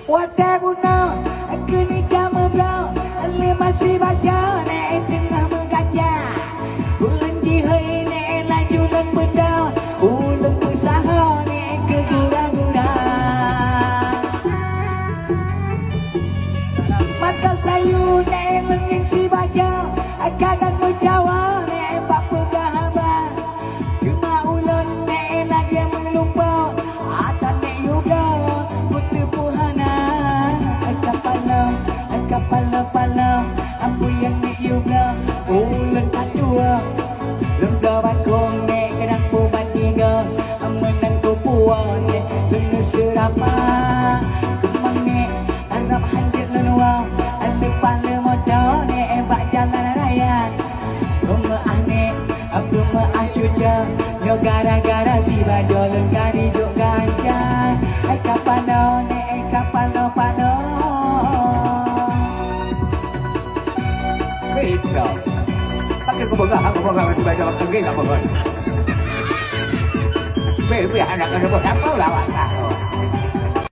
Wadah guna kini jam belau masih baca nek tengah mengajar bulan jihai nek lanjutan benda ulun usaha nek keguna-guna mata sayu nek lenging si baca kadang menjawab nek bak pegahaba cuma ulun nek lagi melupa atas nek yuda putih puhana kepala apa yang nek yuda ulun atua lemga bakong nek kadang pu batiga menang ku puan nek tenu serapa kemang nek arab hanjir lenua lepas lemoda nek bak jalan raya rumah nek apa maah cuca yo gara-gara si bajolun kari juk ganjan kapano nek kapano pano Ito. Bakit ko baga di ba sa kagay na baga? Baby, anak ka na mo, ako lawan ako.